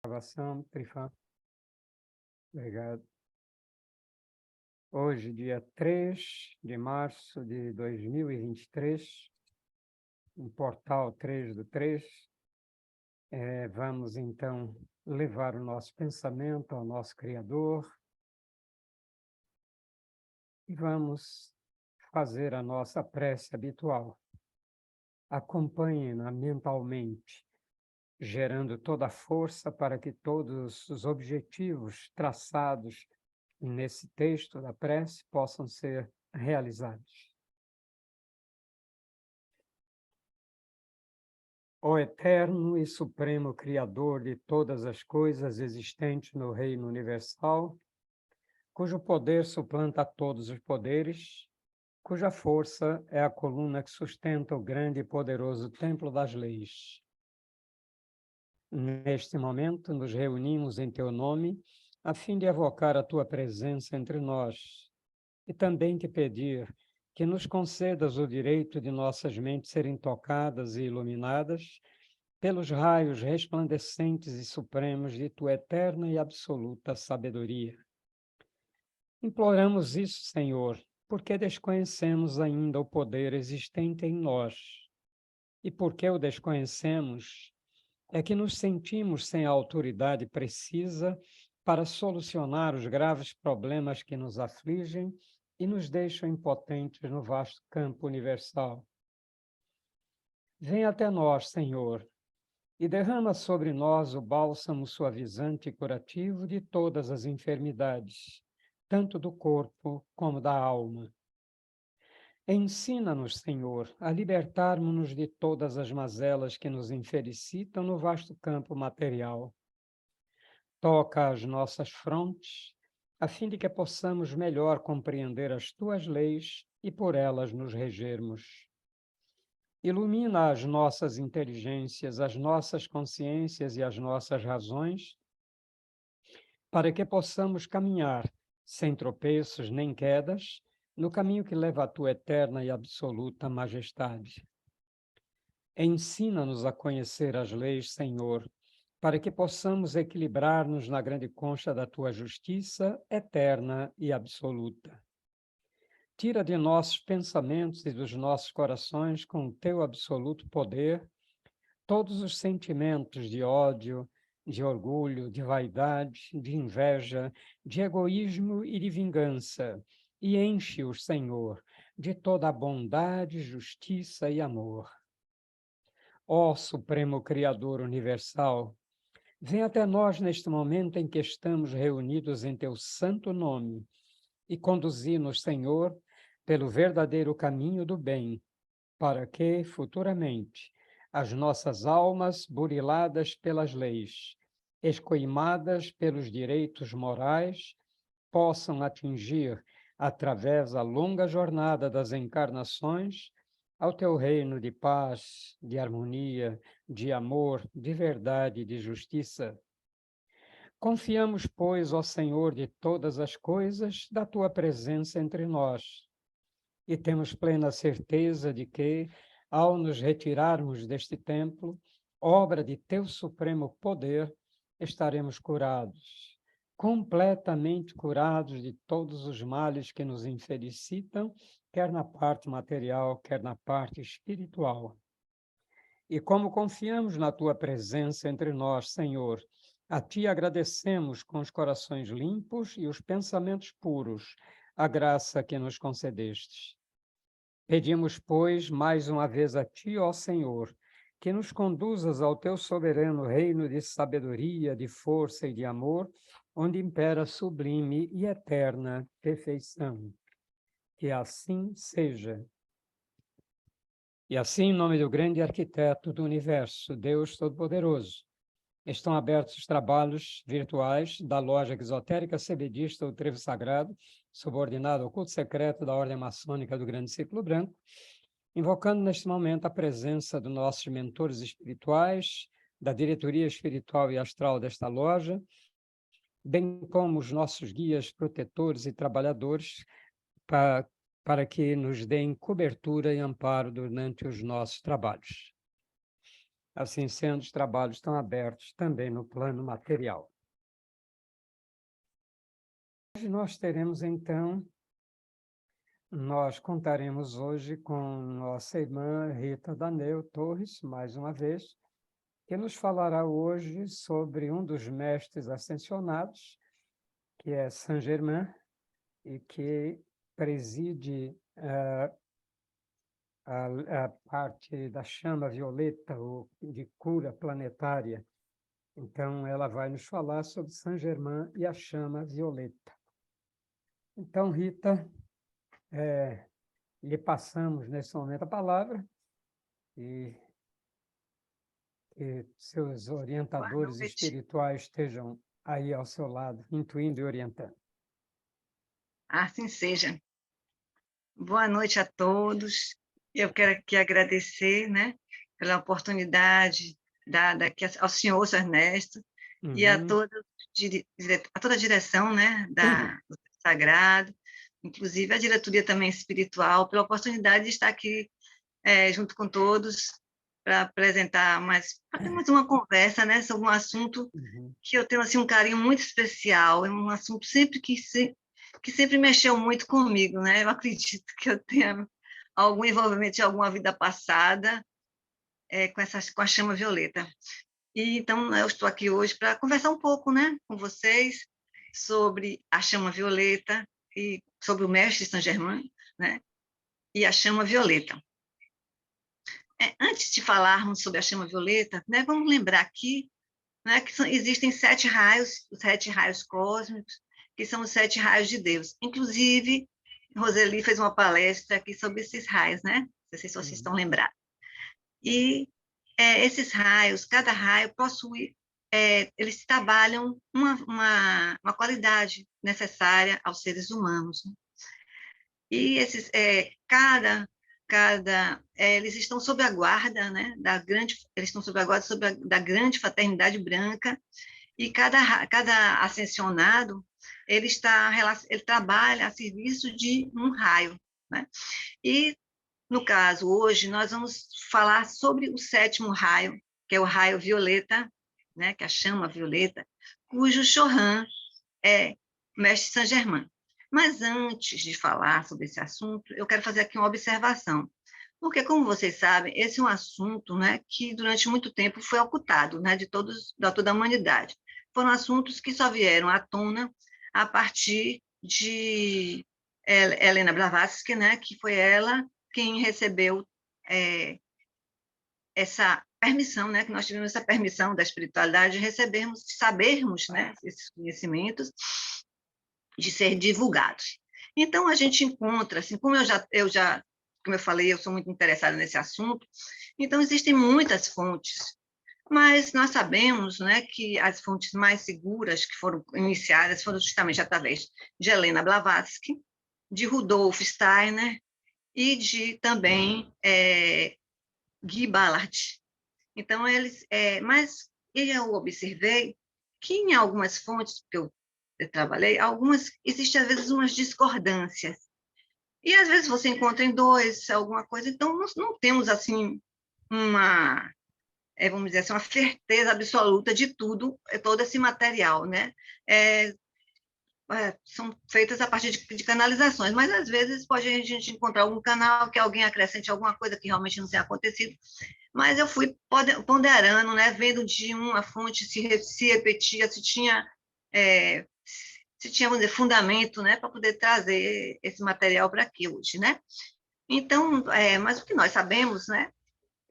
Gravação, Trifã. Obrigado. Hoje, dia 3 de março de 2023, no portal 3 do 3, vamos então levar o nosso pensamento ao nosso Criador e vamos fazer a nossa prece habitual. Acompanhe-na mentalmente, gerando toda a força para que todos os objetivos traçados nesse texto da prece possam ser realizados. Ó eterno e supremo Criador de todas as coisas existentes no reino universal, cujo poder suplanta todos os poderes, cuja força é a coluna que sustenta o grande e poderoso templo das leis. Neste momento, nos reunimos em teu nome, a fim de evocar a tua presença entre nós, e também te pedir que nos concedas o direito de nossas mentes serem tocadas e iluminadas pelos raios resplandecentes e supremos de tua eterna e absoluta sabedoria. Imploramos isso, Senhor, porque desconhecemos ainda o poder existente em nós. E porque o desconhecemos, é que nos sentimos sem a autoridade precisa para solucionar os graves problemas que nos afligem e nos deixam impotentes no vasto campo universal. Vem até nós, Senhor, e derrama sobre nós o bálsamo suavizante e curativo de todas as enfermidades, tanto do corpo como da alma. Ensina-nos, Senhor, a libertarmos-nos de todas as mazelas que nos infelicitam no vasto campo material. Toca as nossas frontes, a fim de que possamos melhor compreender as tuas leis e por elas nos regermos. Ilumina as nossas inteligências, as nossas consciências e as nossas razões, para que possamos caminhar, sem tropeços nem quedas, no caminho que leva à tua eterna e absoluta majestade. Ensina-nos a conhecer as leis, Senhor, para que possamos equilibrar-nos na grande concha da tua justiça eterna e absoluta. Tira de nossos pensamentos e dos nossos corações, com o teu absoluto poder, todos os sentimentos de ódio, de orgulho, de vaidade, de inveja, de egoísmo e de vingança, e enche-os, Senhor, de toda a bondade, justiça e amor. Ó Supremo Criador Universal, vem até nós neste momento em que estamos reunidos em teu santo nome e conduzi-nos, Senhor, pelo verdadeiro caminho do bem, para que, futuramente, as nossas almas, buriladas pelas leis, escoimadas pelos direitos morais, possam atingir, através da longa jornada das encarnações, ao teu reino de paz, de harmonia, de amor, de verdade e de justiça. Confiamos, pois, ó Senhor de todas as coisas, da tua presença entre nós, e temos plena certeza de que, ao nos retirarmos deste templo, obra de teu supremo poder, estaremos curados, completamente curados de todos os males que nos infelicitam, quer na parte material, quer na parte espiritual. E como confiamos na tua presença entre nós, Senhor, a ti agradecemos com os corações limpos e os pensamentos puros a graça que nos concedestes. Pedimos, pois, mais uma vez a ti, ó Senhor, que nos conduzas ao teu soberano reino de sabedoria, de força e de amor, onde impera sublime e eterna perfeição. Que assim seja. E assim, em nome do grande arquiteto do universo, Deus Todo-Poderoso, estão abertos os trabalhos virtuais da loja exotérica Sebedista, o Trevo Sagrado, subordinado ao culto secreto da Ordem Maçônica do Grande Círculo Branco, invocando neste momento a presença dos nossos mentores espirituais, da diretoria espiritual e astral desta loja, bem como os nossos guias, protetores e trabalhadores, para que nos deem cobertura e amparo durante os nossos trabalhos. Assim sendo, os trabalhos estão abertos também no plano material. Hoje nós contaremos hoje com nossa irmã Rita Daneu Torres, mais uma vez, que nos falará hoje sobre um dos mestres ascensionados, que é Saint Germain, e que preside a parte da chama violeta, ou de cura planetária. Então, ela vai nos falar sobre Saint Germain e a chama violeta. Então, Rita, lhe passamos nesse momento a palavra e que seus orientadores espirituais estejam aí ao seu lado, intuindo e orientando. Assim seja. Boa noite a todos. Eu quero aqui agradecer, né, pela oportunidade dada aqui ao senhor Ernesto e a toda a direção, né, do Sagrado, inclusive a diretoria também espiritual, pela oportunidade de estar aqui junto com todos para apresentar para ter mais uma conversa, né, sobre um assunto que eu tenho assim um carinho muito especial, é um assunto que sempre mexeu muito comigo, né? Eu acredito que eu tenha algum envolvimento de alguma vida passada com a chama violeta. E então eu estou aqui hoje para conversar um pouco, né, com vocês sobre a chama violeta e sobre o mestre Saint Germain, né? E a chama violeta. Antes de falarmos sobre a chama violeta, né, vamos lembrar aqui, né, que existem 7 raios, os 7 raios cósmicos, que são os 7 raios de Deus. Inclusive, Roseli fez uma palestra aqui sobre esses raios, né? Não sei se vocês estão lembrados. E esses raios, cada raio possui, eles trabalham uma qualidade necessária aos seres humanos. Né? E eles estão sob a guarda, né, eles estão sob a guarda da grande fraternidade branca, e cada ascensionado ele trabalha a serviço de um raio, né? E no caso hoje nós vamos falar sobre o 7º raio, que é o raio violeta, né, que é a chama violeta, cujo Chohan é Mestre Saint Germain. Mas antes de falar sobre esse assunto, eu quero fazer aqui uma observação. Porque, como vocês sabem, esse é um assunto, né, que durante muito tempo foi ocultado, né, de toda a humanidade. Foram assuntos que só vieram à tona a partir de Helena Blavatsky, né, que foi ela quem recebeu essa permissão, né, que nós tivemos essa permissão da espiritualidade de sabermos, né, esses conhecimentos, de ser divulgados. Então, a gente encontra, assim, como como eu falei, eu sou muito interessada nesse assunto, então existem muitas fontes, mas nós sabemos, né, que as fontes mais seguras que foram iniciadas foram justamente através de Helena Blavatsky, de Rudolf Steiner e também Guy Ballard. Então, mas eu observei que em algumas fontes que eu trabalhei, existem às vezes umas discordâncias. E às vezes você encontra em dois alguma coisa, então nós não temos assim vamos dizer assim, uma certeza absoluta de todo esse material, né? São feitas a partir de canalizações, mas às vezes pode a gente encontrar algum canal que alguém acrescente alguma coisa que realmente não tenha acontecido, mas eu fui ponderando, né, vendo de uma fonte se repetia, se tinha, vamos dizer, fundamento, né, para poder trazer esse material para aqui hoje, né? Então, mas o que nós sabemos, né,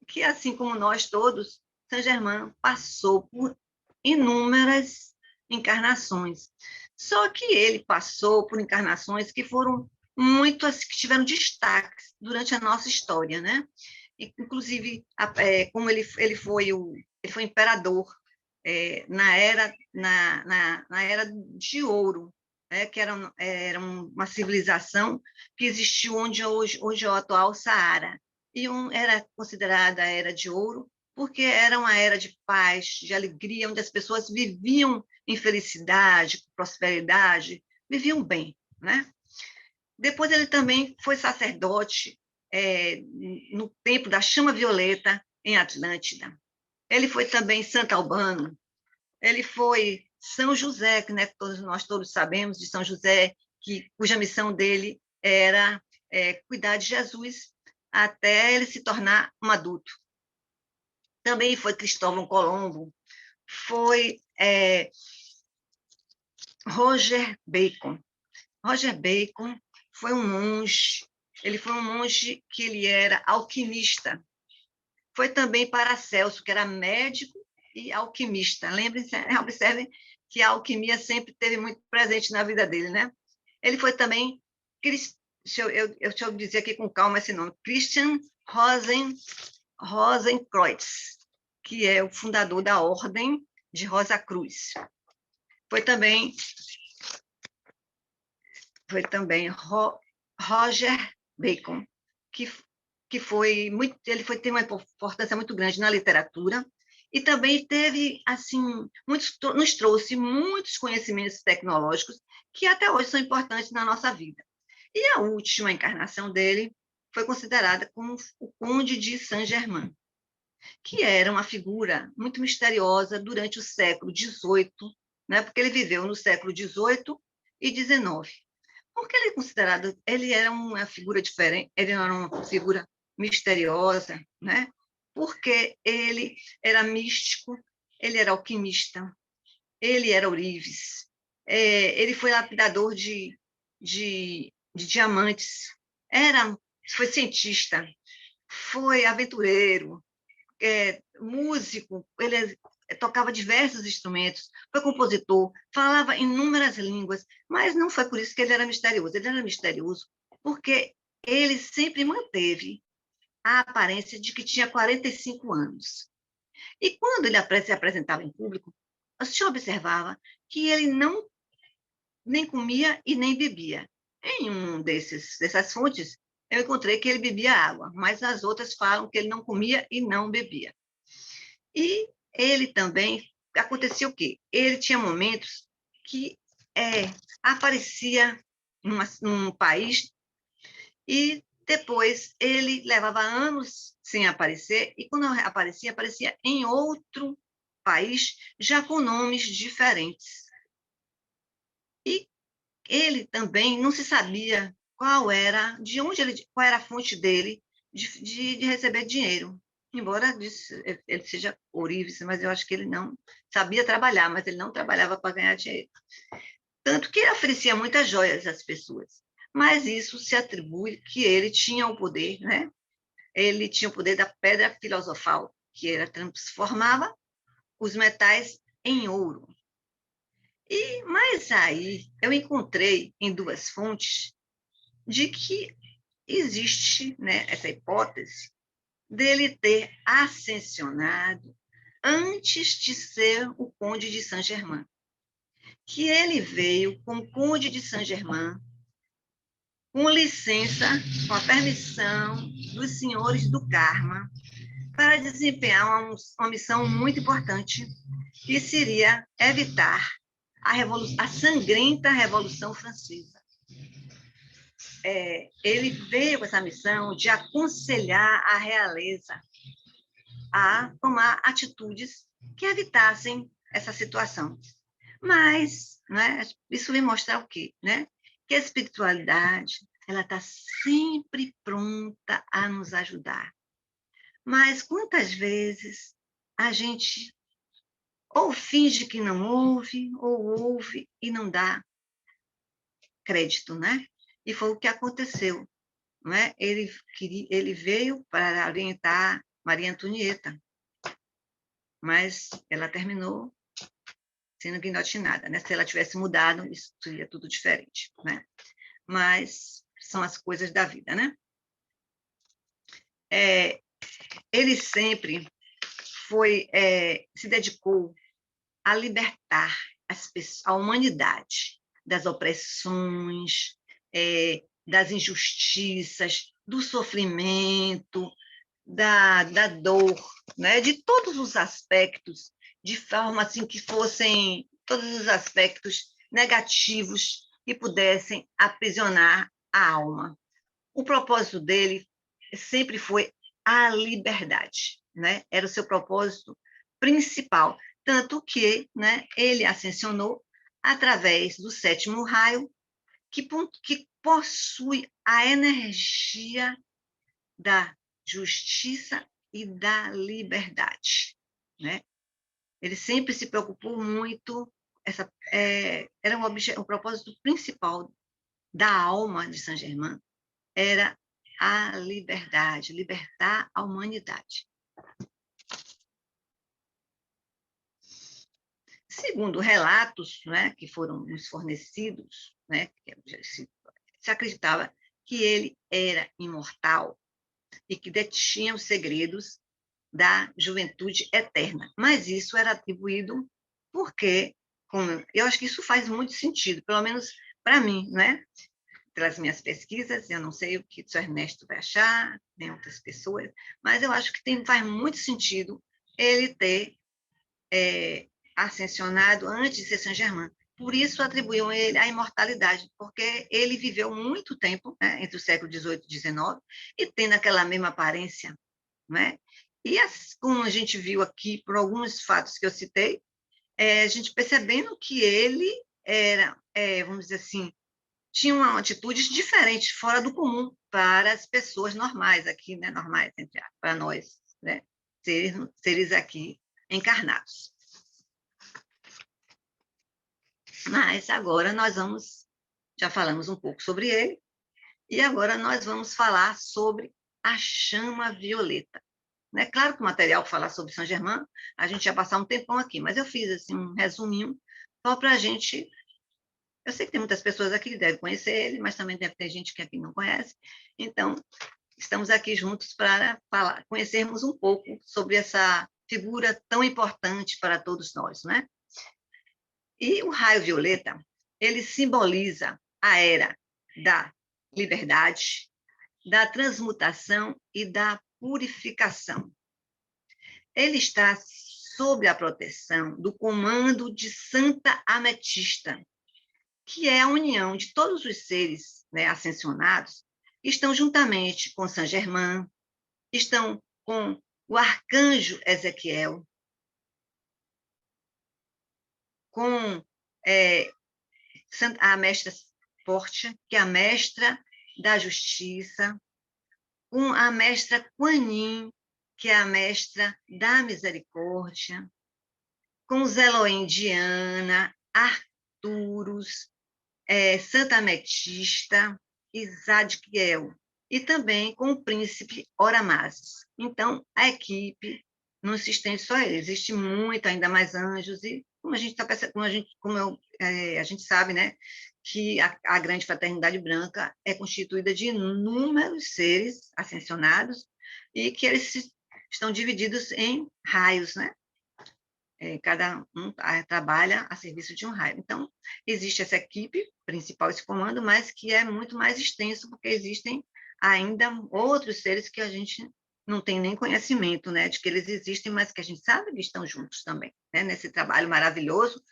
que assim como nós todos, Saint Germain passou por inúmeras encarnações. Só que ele passou por encarnações que foram que tiveram destaque durante a nossa história, né? Inclusive, como ele foi imperador na era de ouro, que era uma civilização que existiu onde hoje é o atual Saara. E era considerada a era de ouro, porque era uma era de paz, de alegria, onde as pessoas viviam em felicidade, prosperidade, viviam bem, né? Depois ele também foi sacerdote no tempo da chama violeta em Atlântida. Ele foi também Santo Albano, ele foi São José, que, né, nós todos sabemos de São José, cuja missão dele era cuidar de Jesus até ele se tornar um adulto. Também foi Cristóvão Colombo, foi Roger Bacon. Roger Bacon foi um monge, ele foi um monge que ele era alquimista. Foi também Paracelso, que era médico e alquimista. Lembrem-se, observem que a alquimia sempre esteve muito presente na vida dele, né? Ele foi também, deixa eu dizer aqui com calma esse nome, Christian Rosenkreuz, que é o fundador da Ordem de Rosa Cruz. Foi também Roger Bacon, que foi muito, tem uma importância muito grande na literatura e também teve assim nos trouxe muitos conhecimentos tecnológicos que até hoje são importantes na nossa vida. E a última encarnação dele foi considerada como o Conde de Saint-Germain, que era uma figura muito misteriosa durante o século XVIII, né? Porque ele viveu no século XVIII e XIX. Porque ele é considerado, ele era uma figura diferente, ele era uma figura misteriosa, né? Porque ele era místico, ele era alquimista, ele era ourives, ele foi lapidador de diamantes, foi cientista, foi aventureiro, músico, ele tocava diversos instrumentos, foi compositor, falava inúmeras línguas, mas não foi por isso que ele era misterioso. Ele era misterioso porque ele sempre manteve a aparência de que tinha 45 anos. E quando ele se apresentava em público, a senhora observava que ele não nem comia e nem bebia. Em dessas fontes, eu encontrei que ele bebia água, mas as outras falam que ele não comia e não bebia. E ele também, acontecia o quê? Ele tinha momentos que aparecia num país e depois ele levava anos sem aparecer, e quando aparecia, aparecia em outro país, já com nomes diferentes. E ele também não se sabia qual era a fonte dele de receber dinheiro. Embora ele seja ourives, mas eu acho que ele não sabia trabalhar, mas ele não trabalhava para ganhar dinheiro. Tanto que ele oferecia muitas joias às pessoas. Mas isso se atribui que ele tinha o poder, né? Ele tinha o poder da pedra filosofal, que ele transformava os metais em ouro. Mas aí eu encontrei em duas fontes de que existe, né, essa hipótese dele ter ascensionado antes de ser o Conde de Saint-Germain, que ele veio como Conde de Saint-Germain com licença, com a permissão dos senhores do Karma, para desempenhar uma missão muito importante, que seria evitar a sangrenta Revolução Francesa. Ele veio com essa missão de aconselhar a realeza a tomar atitudes que evitassem essa situação. Mas, né, isso vem mostrar o quê? Né? Que a espiritualidade ela está sempre pronta a nos ajudar. Mas quantas vezes a gente ou finge que não ouve, ou ouve e não dá crédito, né? E foi o que aconteceu. Não é? Ele veio para orientar Maria Antonieta, mas ela terminou sendo guilhotinada, né? Se ela tivesse mudado, isso seria tudo diferente, né? Mas são as coisas da vida, né? Ele sempre se dedicou a libertar a humanidade das opressões, das injustiças, do sofrimento, da dor, né? De todos os aspectos, de forma assim que fossem todos os aspectos negativos que pudessem aprisionar a alma. O propósito dele sempre foi a liberdade, né? Era o seu propósito principal, tanto que, né, ele ascensionou através do 7º raio, que possui a energia da justiça e da liberdade, né? Ele sempre se preocupou muito, era um propósito principal da alma de Saint-Germain, era a liberdade, libertar a humanidade. Segundo relatos, né, que foram nos fornecidos, né, se acreditava que ele era imortal e que detinha os segredos da juventude eterna. Mas isso era atribuído porque, eu acho que isso faz muito sentido, pelo menos para mim, né? Pelas minhas pesquisas, eu não sei o que o Sr. Ernesto vai achar, nem outras pessoas, mas eu acho que faz muito sentido ele ter ascensionado antes de ser Saint-Germain. Por isso atribuíam a ele a imortalidade, porque ele viveu muito tempo, né, entre o século XVIII e XIX, e tendo aquela mesma aparência, né? E como a gente viu aqui, por alguns fatos que eu citei, a gente percebendo que ele era, vamos dizer assim, tinha uma atitude diferente, fora do comum, para as pessoas normais aqui, né? Normais, entre aspas, para nós, né? Seres aqui encarnados. Mas agora já falamos um pouco sobre ele, e agora nós vamos falar sobre a chama violeta. Né? Claro que o material que falar sobre Saint-Germain, a gente ia passar um tempão aqui, mas eu fiz assim, um resuminho, só para a gente... Eu sei que tem muitas pessoas aqui que devem conhecer ele, mas também deve ter gente que aqui não conhece. Então, estamos aqui juntos para conhecermos um pouco sobre essa figura tão importante para todos nós, né? E o raio violeta, ele simboliza a era da liberdade, da transmutação e da purificação. Ele está sob a proteção do comando de Santa Ametista, que é a união de todos os seres, né, ascensionados, que estão juntamente com Saint-Germain, estão com o arcanjo Ezequiel, com a mestra Portia, que é a mestra da justiça, com a mestra Kuan Yin, que é a mestra da misericórdia, com os Elohim Diana, Arturus, Santa Ametista e Zadkiel, e também com o príncipe Oramazes. Então, a equipe não se estende só a ele, existe muito, ainda mais anjos, e como a gente tá, a gente sabe, né, que a grande fraternidade branca é constituída de inúmeros seres ascensionados e que eles estão divididos em raios, né? Cada um trabalha a serviço de um raio. Então, existe essa equipe principal, esse comando, mas que é muito mais extenso, porque existem ainda outros seres que a gente não tem nem conhecimento, né, de que eles existem, mas que a gente sabe que estão juntos também, né, nesse trabalho maravilhoso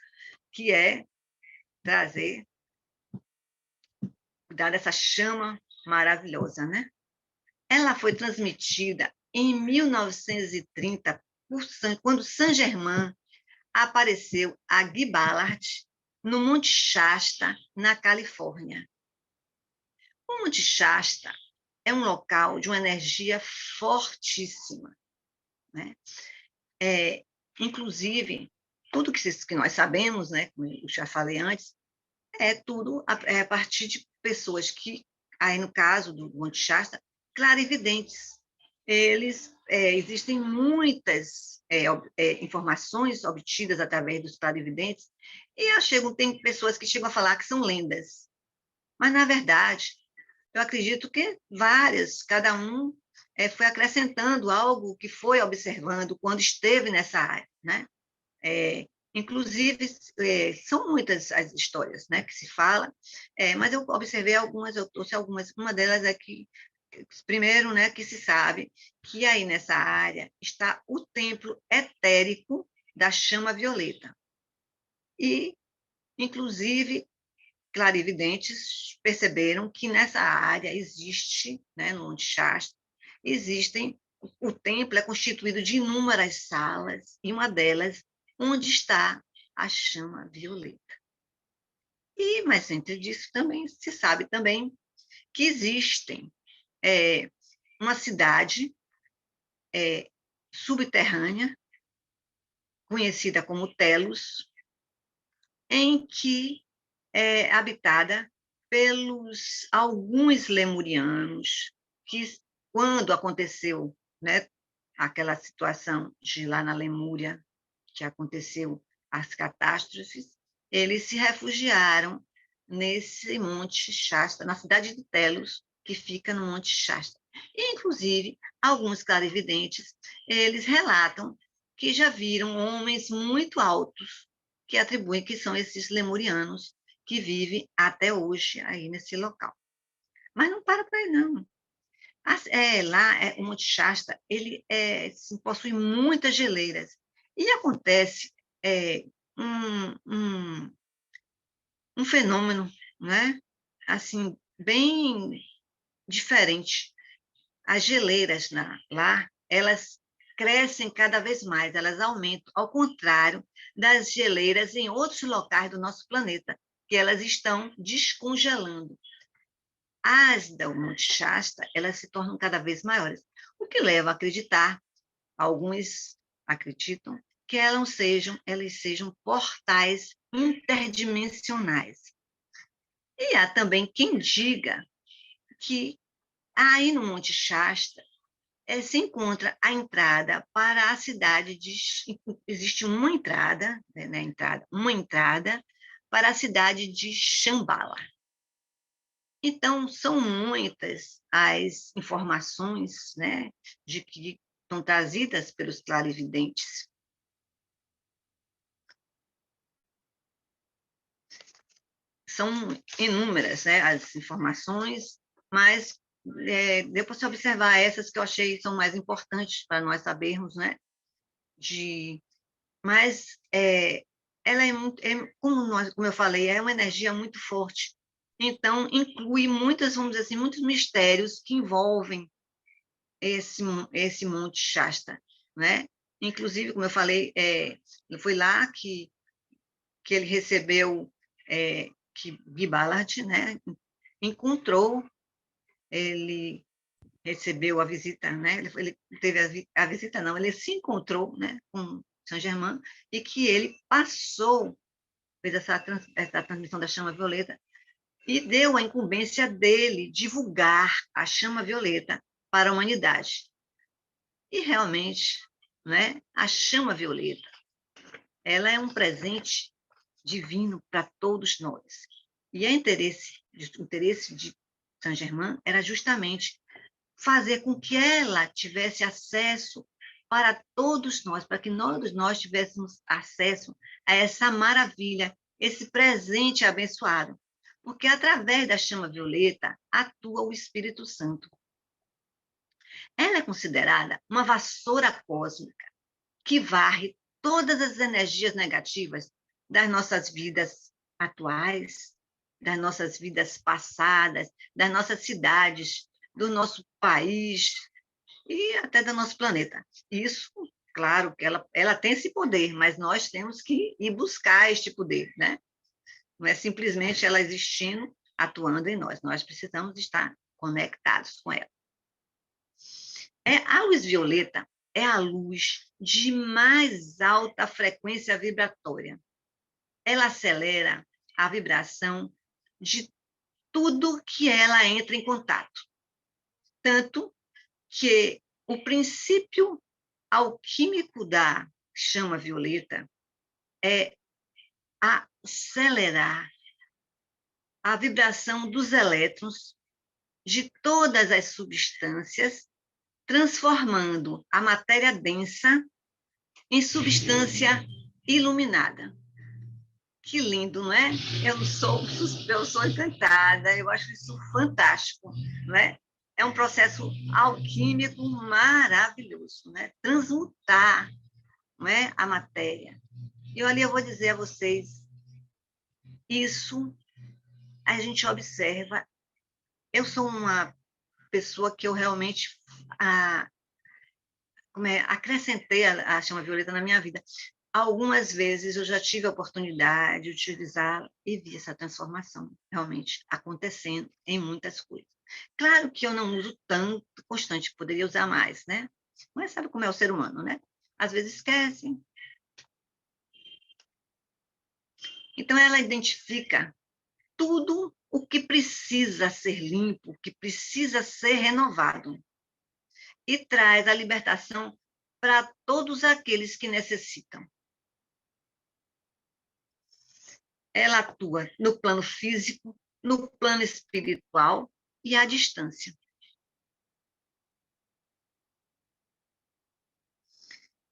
que é cuidar dessa chama maravilhosa, né? Ela foi transmitida em 1930 quando Saint-Germain apareceu a Guy Ballard no Monte Shasta, na Califórnia. O Monte Shasta é um local de uma energia fortíssima, né? Inclusive, tudo que nós sabemos, né, como eu já falei antes, é tudo a partir de pessoas que, aí no caso do Monte Shasta, clarividentes. Existem muitas informações obtidas através dos clarividentes, e tem pessoas que chegam a falar que são lendas. Mas, na verdade, eu acredito que várias, cada um foi acrescentando algo que foi observando quando esteve nessa área, né? Inclusive, são muitas as histórias, né, que se fala, mas eu observei algumas, eu trouxe algumas. Uma delas é que, primeiro, né, que se sabe que aí nessa área está o templo etérico da chama violeta. E, inclusive, clarividentes perceberam que nessa área existe, né, no Monte Shasta, existem o templo é constituído de inúmeras salas, e uma delas, onde está a chama violeta. Mas dentro disso também se sabe também que existem uma cidade subterrânea, conhecida como Telos, em que é habitada pelos alguns lemurianos, que quando aconteceu, né, aquela situação de lá na Lemúria, que aconteceu as catástrofes, eles se refugiaram nesse Monte Shasta, na cidade de Telos, que fica no Monte Shasta. E, inclusive, alguns clarividentes, eles relatam que já viram homens muito altos, que atribuem que são esses lemurianos que vivem até hoje aí nesse local. Mas não para por aí, não. O Monte Shasta, ele possui muitas geleiras. E acontece um, um, um fenômeno, né? Assim, bem diferente. As geleiras lá, elas crescem cada vez mais, elas aumentam, ao contrário das geleiras em outros locais do nosso planeta, que elas estão descongelando. As da Monte Shasta, elas se tornam cada vez maiores, o que leva a acreditar, alguns acreditam, que elas sejam portais interdimensionais. E há também quem diga que aí no Monte Shasta se encontra a entrada para a cidade de... Existe uma entrada, uma entrada para a cidade de Shambhala. Então, são muitas as informações, né, de que são trazidas pelos clarividentes. São inúmeras, né, as informações, mas deu para você observar essas que eu achei são mais importantes para nós sabermos, né? Mas ela como eu falei, é uma energia muito forte. Então, inclui vamos dizer assim, muitos mistérios que envolvem esse Monte Shasta, né? Inclusive, como eu falei, foi lá que ele recebeu, que Guy Ballard, né, encontrou, ele recebeu a visita, né? Ele teve a visita, não, ele se encontrou, né, com Saint-Germain, e que ele fez essa transmissão da chama violeta, e deu a incumbência dele divulgar a chama violeta para a humanidade. E realmente, né, a chama violeta, ela é um presente divino para todos nós. E o interesse de Saint-Germain era justamente fazer com que ela tivesse acesso para todos nós, para que nós tivéssemos acesso a essa maravilha, esse presente abençoado. Porque através da chama violeta atua o Espírito Santo. Ela é considerada uma vassoura cósmica que varre todas as energias negativas das nossas vidas atuais, das nossas vidas passadas, das nossas cidades, do nosso país e até do nosso planeta. Isso, claro, que ela tem esse poder, mas nós temos que ir buscar este poder, né? Não é simplesmente ela existindo, atuando em nós. Nós precisamos estar conectados com ela. A luz violeta é a luz de mais alta frequência vibratória. Ela acelera a vibração de tudo que ela entra em contato. Tanto que o princípio alquímico da chama violeta é acelerar a vibração dos elétrons de todas as substâncias, transformando a matéria densa em substância iluminada. Que lindo, não é? Eu sou encantada, eu acho isso fantástico, não é? É um processo alquímico maravilhoso, né? Transmutar, não é, a matéria. E ali eu vou dizer a vocês, isso a gente observa. Eu sou uma pessoa que eu realmente acrescentei a chama violeta na minha vida. Algumas vezes eu já tive a oportunidade de utilizá-la e vi essa transformação realmente acontecendo em muitas coisas. Claro que eu não uso tanto constante, poderia usar mais, né? Mas sabe como é o ser humano, né? Às vezes esquece. Então, ela identifica tudo o que precisa ser limpo, o que precisa ser renovado, e traz a libertação para todos aqueles que necessitam. Ela atua no plano físico, no plano espiritual e à distância.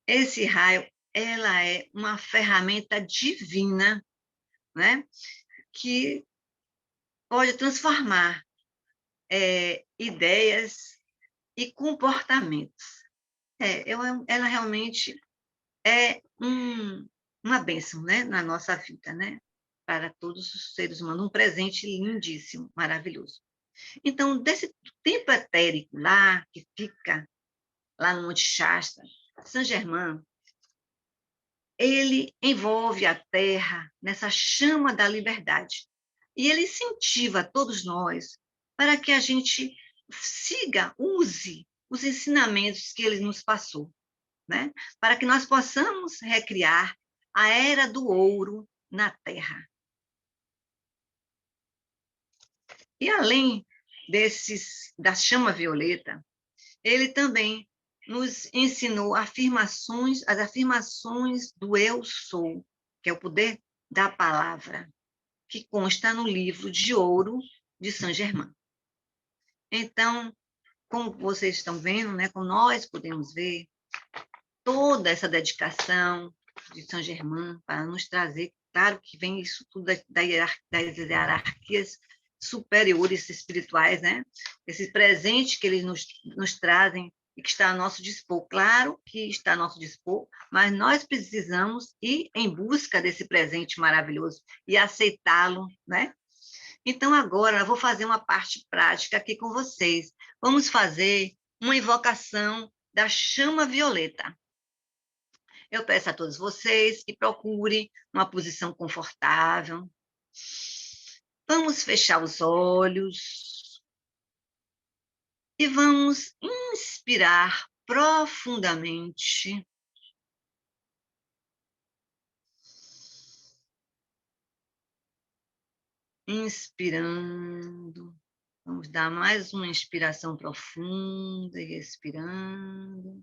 Esse raio, ela é uma ferramenta divina, né, que pode transformar ideias e comportamentos. Ela realmente é uma bênção, né, na nossa vida, né, para todos os seres humanos, um presente lindíssimo, maravilhoso. Então, desse tempo etérico lá, que fica lá no Monte Shasta, Saint Germain, ele envolve a Terra nessa chama da liberdade. E ele incentiva todos nós para que a gente siga, use os ensinamentos que ele nos passou, né? Para que nós possamos recriar a era do ouro na Terra. E além da chama violeta, ele também nos ensinou as afirmações do eu sou, que é o poder da palavra, que consta no livro de ouro de Saint Germain. Então, como vocês estão vendo, né, como nós podemos ver, toda essa dedicação de Saint Germain para nos trazer, claro que vem isso tudo das hierarquias superiores espirituais, né? Esse presente que eles nos trazem e que está a nosso dispor. Claro que está a nosso dispor, mas nós precisamos ir em busca desse presente maravilhoso e aceitá-lo, né? Então, agora, eu vou fazer uma parte prática aqui com vocês. Vamos fazer uma invocação da chama violeta. Eu peço a todos vocês que procurem uma posição confortável. Vamos fechar os olhos e vamos inspirar profundamente. Inspirando. Vamos dar mais uma inspiração profunda e expirando.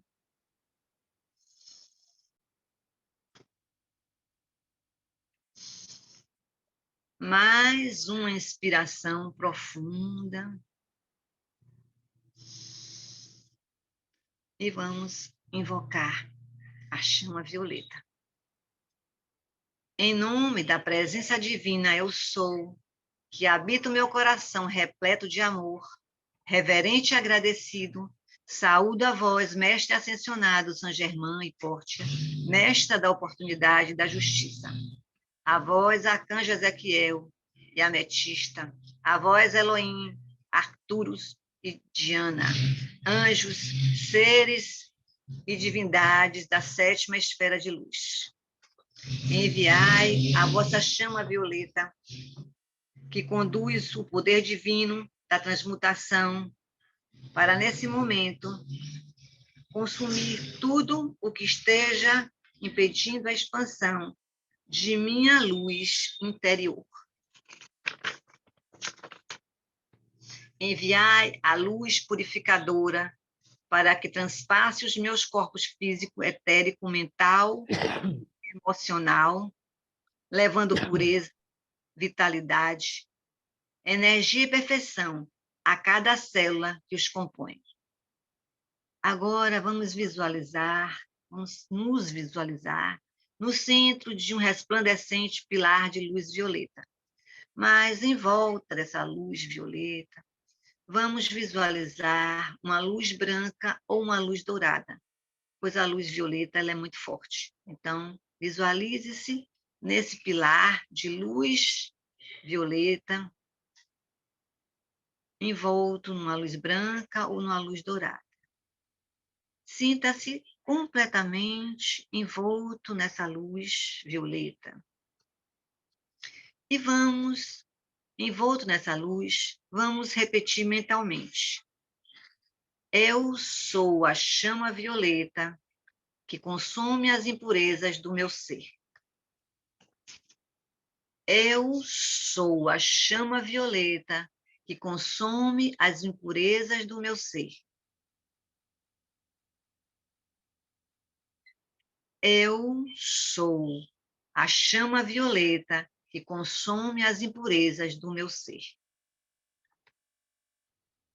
Mais uma inspiração profunda. E vamos invocar a chama violeta. Em nome da presença divina, eu sou, que habita o meu coração repleto de amor, reverente e agradecido, saúdo a vós, mestre ascensionado Saint Germain e Pórtia, mestra da oportunidade e da justiça. A vós, arcanjo Ezequiel e Ametista, a vós, Elohim, Arcturus e Diana, anjos, seres e divindades da sétima esfera de luz. Enviai a vossa chama violeta, que conduz o poder divino da transmutação, para, nesse momento, consumir tudo o que esteja impedindo a expansão de minha luz interior. Enviai a luz purificadora para que transpasse os meus corpos físico, etérico, mental, emocional, levando pureza, vitalidade, energia e perfeição a cada célula que os compõe. Agora vamos nos visualizar no centro de um resplandecente pilar de luz violeta. Mas em volta dessa luz violeta, vamos visualizar uma luz branca ou uma luz dourada, pois a luz violeta ela é muito forte. Então, visualize-se nesse pilar de luz violeta, envolto numa luz branca ou numa luz dourada. Sinta-se completamente envolto nessa luz violeta. E vamos, envolto nessa luz, vamos repetir mentalmente. Eu sou a chama violeta que consome as impurezas do meu ser. Eu sou a chama violeta que consome as impurezas do meu ser. Eu sou a chama violeta que consome as impurezas do meu ser.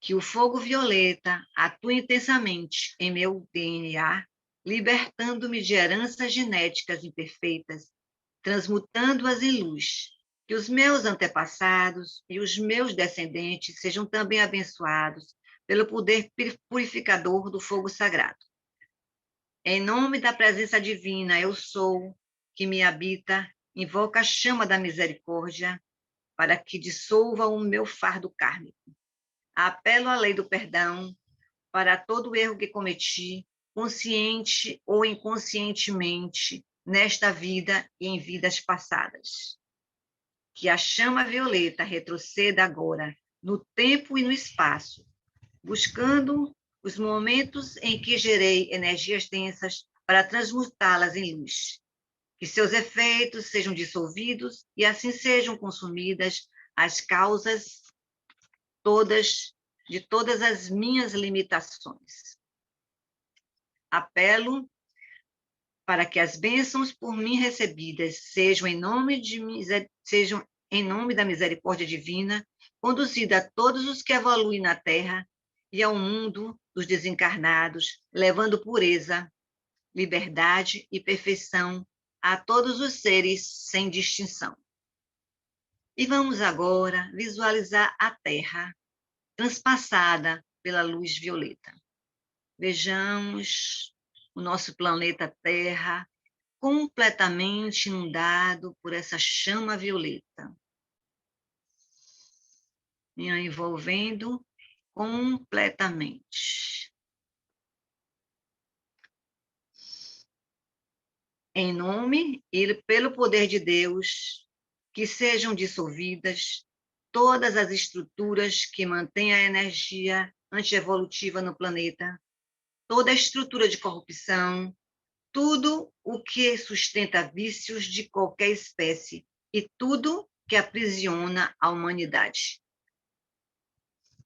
Que o fogo violeta atue intensamente em meu DNA, libertando-me de heranças genéticas imperfeitas, transmutando-as em luz. Que os meus antepassados e os meus descendentes sejam também abençoados pelo poder purificador do fogo sagrado. Em nome da presença divina, eu sou, que me habita, invoca a chama da misericórdia para que dissolva o meu fardo kármico. Apelo à lei do perdão para todo erro que cometi, consciente ou inconscientemente, nesta vida e em vidas passadas. Que a chama violeta retroceda agora, no tempo e no espaço, buscando os momentos em que gerei energias densas para transmutá-las em luz. Que seus efeitos sejam dissolvidos e assim sejam consumidas as causas todas de todas as minhas limitações. Apelo para que as bênçãos por mim recebidas sejam em nome da misericórdia divina, conduzida a todos os que evoluem na Terra e ao mundo dos desencarnados, levando pureza, liberdade e perfeição a todos os seres sem distinção. E vamos agora visualizar a Terra transpassada pela luz violeta. Vejamos o nosso planeta Terra completamente inundado por essa chama violeta, me envolvendo completamente. Em nome e pelo poder de Deus, que sejam dissolvidas todas as estruturas que mantêm a energia antievolutiva no planeta, toda a estrutura de corrupção, tudo o que sustenta vícios de qualquer espécie e tudo que aprisiona a humanidade.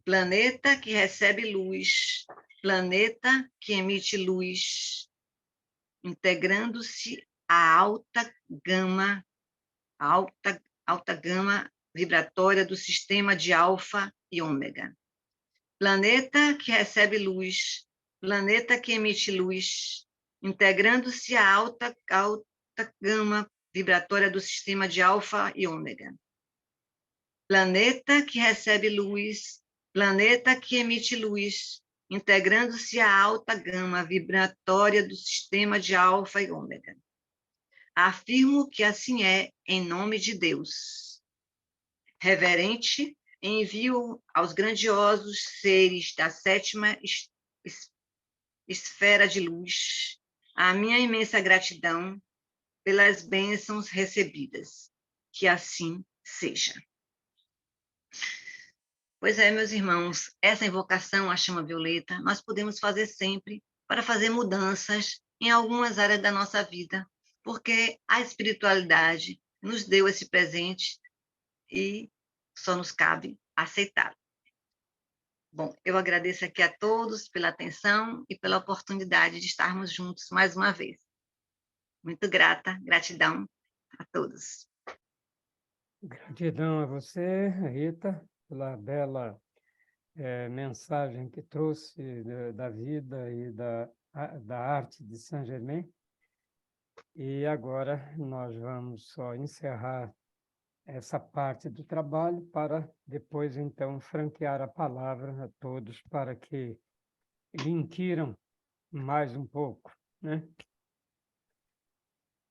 Planeta que recebe luz, planeta que emite luz, integrando-se à alta gama vibratória do sistema de alfa e ômega. Planeta que recebe luz, planeta que emite luz, integrando-se à alta gama vibratória do sistema de alfa e ômega. Planeta que recebe luz, planeta que emite luz, integrando-se à alta gama vibratória do sistema de alfa e ômega. Afirmo que assim é, em nome de Deus. Reverente, envio aos grandiosos seres da sétima esfera de luz a minha imensa gratidão pelas bênçãos recebidas. Que assim seja. Pois é, meus irmãos, essa invocação à chama violeta nós podemos fazer sempre para fazer mudanças em algumas áreas da nossa vida, porque a espiritualidade nos deu esse presente e só nos cabe aceitá-lo. Bom, eu agradeço aqui a todos pela atenção e pela oportunidade de estarmos juntos mais uma vez. Muito grata, gratidão a todos. Gratidão a você, Rita, pela bela mensagem que trouxe da vida e da arte de Saint-Germain. E agora nós vamos só encerrar essa parte do trabalho para depois, então, franquear a palavra a todos para que lhe inquiram mais um pouco, né?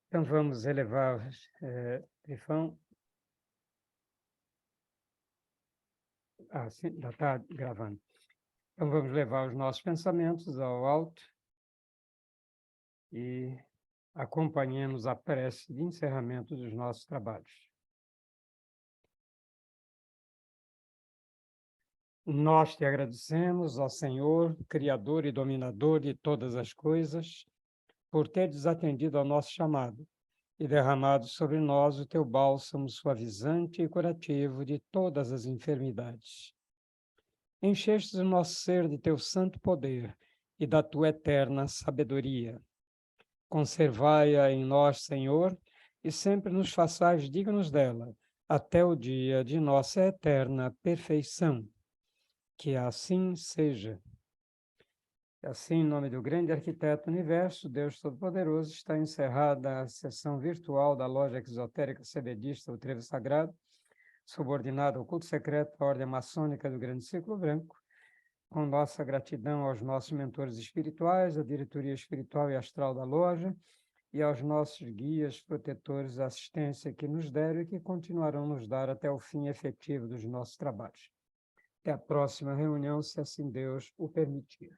Então, vamos elevar, Trifão. Ah, sim, já está gravando. Então, vamos levar os nossos pensamentos ao alto e acompanhemos a prece de encerramento dos nossos trabalhos. Nós te agradecemos, ó Senhor, Criador e Dominador de todas as coisas, por teres atendido ao nosso chamado e derramado sobre nós o teu bálsamo suavizante e curativo de todas as enfermidades. Enchestes o nosso ser de teu santo poder e da tua eterna sabedoria. Conservai-a em nós, Senhor, e sempre nos façais dignos dela, até o dia de nossa eterna perfeição. Que assim seja. E assim, em nome do grande arquiteto do universo, Deus Todo-Poderoso, está encerrada a sessão virtual da Loja Exotérica Cebedista, o Trevo Sagrado, subordinada ao culto secreto da Ordem Maçônica do Grande Círculo Branco, com nossa gratidão aos nossos mentores espirituais, à diretoria espiritual e astral da loja, e aos nossos guias, protetores, a assistência que nos deram e que continuarão nos dar até o fim efetivo dos nossos trabalhos. Até a próxima reunião, se assim Deus o permitir.